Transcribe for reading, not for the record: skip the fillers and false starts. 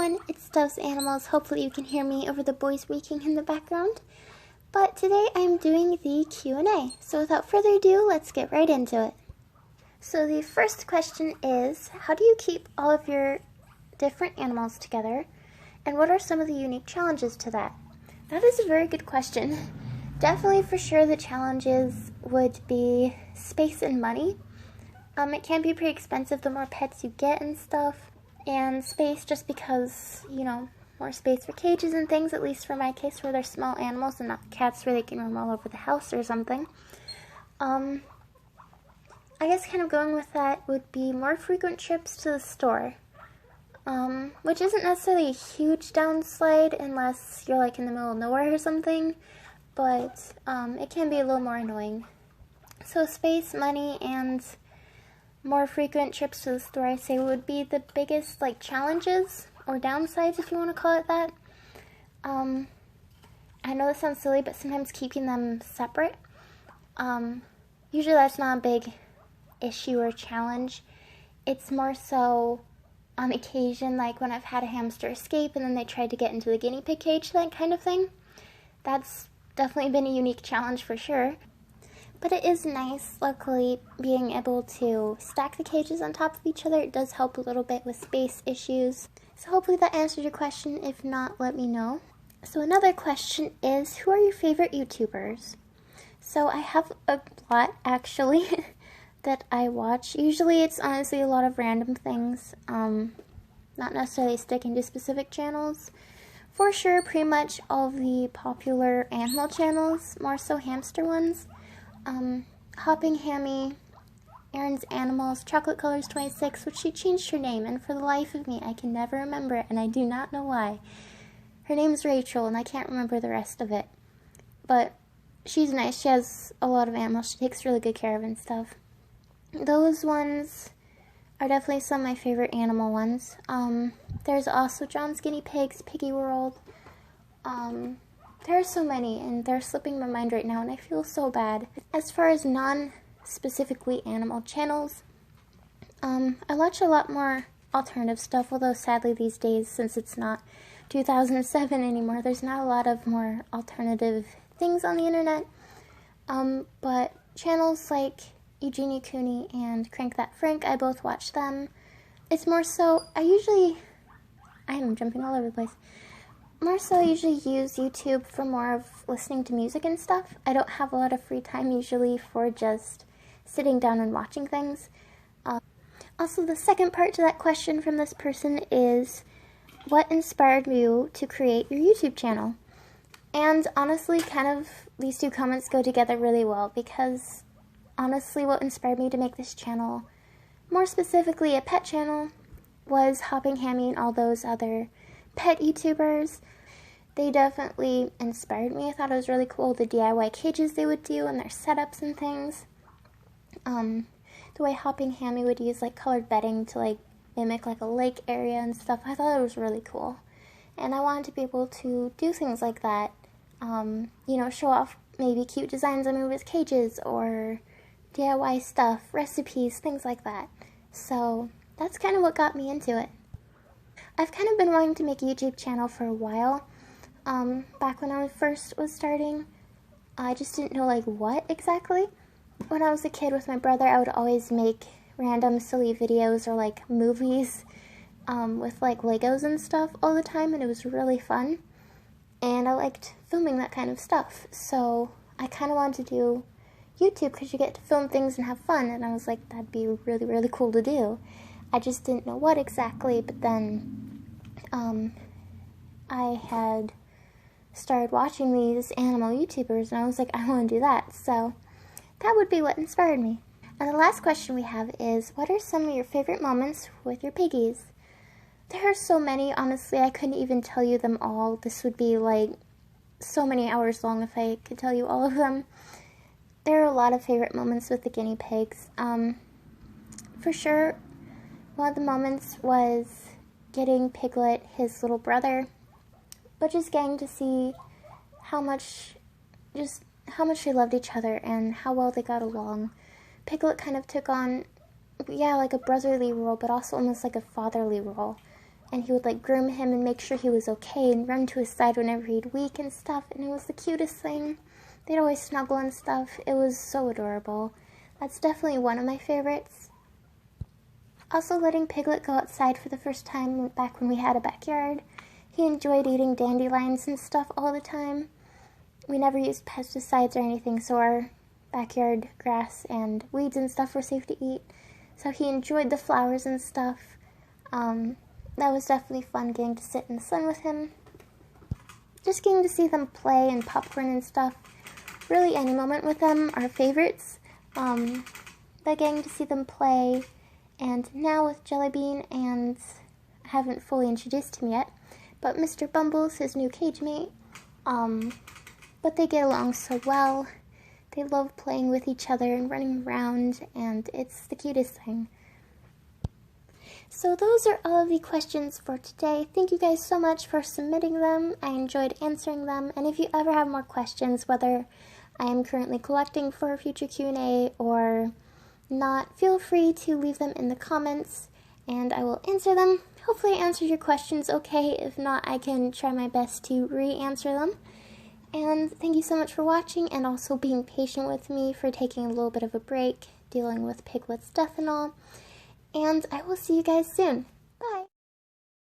everyone, it's Stuff's Animals. Hopefully you can hear me over the boys waking in the background. But today I'm doing the Q&A. So without further ado, let's get right into it. So the first question is, how do you keep all of your different animals together? And what are some of the unique challenges to that? That is a very good question. Definitely for sure the challenges would be space and money. It can be pretty expensive the more pets you get and stuff. And space, just because, you know, more space for cages and things, at least for my case, where they're small animals and not cats where they can roam all over the house or something. I guess kind of going with that would be more frequent trips to the store, which isn't necessarily a huge downside unless you're like in the middle of nowhere or something, but it can be a little more annoying. So space, money, and more frequent trips to the store, I say, would be the biggest like challenges or downsides, if you want to call it that. I know this sounds silly, but sometimes keeping them separate, usually that's not a big issue or challenge. It's more so on occasion, like when I've had a hamster escape and then they tried to get into the guinea pig cage, that kind of thing. That's definitely been a unique challenge for sure. But it is nice, luckily, being able to stack the cages on top of each other. It does help a little bit with space issues. So hopefully that answers your question. If not, let me know. So another question is, who are your favorite YouTubers? So I have a lot, actually, that I watch. Usually it's honestly a lot of random things, not necessarily sticking to specific channels. For sure, pretty much all of the popular animal channels, more so hamster ones. Hopping Hammy, Aaron's Animals, Chocolate Colors 26, which she changed her name, and for the life of me, I can never remember it, and I do not know why. Her name's Rachel, and I can't remember the rest of it. But she's nice. She has a lot of animals she takes really good care of and stuff. Those ones are definitely some of my favorite animal ones. There's also John's Guinea Pigs, Piggy World. There are so many, and they're slipping my mind right now, and I feel so bad. As far as non-specifically animal channels, I watch a lot more alternative stuff, although sadly these days, since it's not 2007 anymore, there's not a lot of more alternative things on the internet. But channels like Eugenia Cooney and Crank That Frank, I both watch them. It's more so, I am jumping all over the place. More so, I usually use YouTube for more of listening to music and stuff. I don't have a lot of free time usually for just sitting down and watching things. Also, the second part to that question from this person is, what inspired you to create your YouTube channel? And honestly, kind of, these two comments go together really well, because honestly, what inspired me to make this channel, more specifically a pet channel, was Hopping Hammy and all those other pet YouTubers. They definitely inspired me. I thought it was really cool, the DIY cages they would do and their setups and things. The way Hopping Hammy would use like colored bedding to like mimic like a lake area and stuff. I thought it was really cool. And I wanted to be able to do things like that. You know, show off maybe cute designs on Movie's cages or DIY stuff, recipes, things like that. So that's kind of what got me into it. I've kind of been wanting to make a YouTube channel for a while. Back when I first was starting, I just didn't know like what exactly. When I was a kid with my brother, I would always make random silly videos or like movies with like Legos and stuff all the time, and it was really fun. And I liked filming that kind of stuff. So I kind of wanted to do YouTube because you get to film things and have fun, and I was like, that'd be really, really cool to do. I just didn't know what exactly, but then I had started watching these animal YouTubers, and I was like, I want to do that. So that would be what inspired me. And the last question we have is, what are some of your favorite moments with your piggies? There are so many, honestly, I couldn't even tell you them all. This would be like so many hours long if I could tell you all of them. There are a lot of favorite moments with the guinea pigs. For sure, one of the moments was getting Piglet his little brother, but just getting to see how much they loved each other and how well they got along. Piglet kind of took on, yeah, like a brotherly role, but also almost like a fatherly role. and he would like groom him and make sure he was okay and run to his side whenever he'd weak and stuff, and it was the cutest thing. They'd always snuggle and stuff. It was so adorable. That's definitely one of my favorites. Also, letting Piglet go outside for the first time back when we had a backyard. He enjoyed eating dandelions and stuff all the time. We never used pesticides or anything, so our backyard grass and weeds and stuff were safe to eat. So he enjoyed the flowers and stuff. That was definitely fun getting to sit in the sun with him. Just getting to see them play and popcorn and stuff. Really, any moment with them are favorites. But getting to see them play, and now with Jellybean, and I haven't fully introduced him yet, but Mr. Bumbles, his new cage mate, but they get along so well. They love playing with each other and running around, and it's the cutest thing. So those are all of the questions for today. Thank you guys so much for submitting them. I enjoyed answering them, and if you ever have more questions, whether I am currently collecting for a future Q&A or not, feel free to leave them in the comments and I will answer them. Hopefully I answered your questions okay. If not, I can try my best to re-answer them. And thank you so much for watching and also being patient with me for taking a little bit of a break, dealing with Piglet's death and all. And I will see you guys soon. Bye!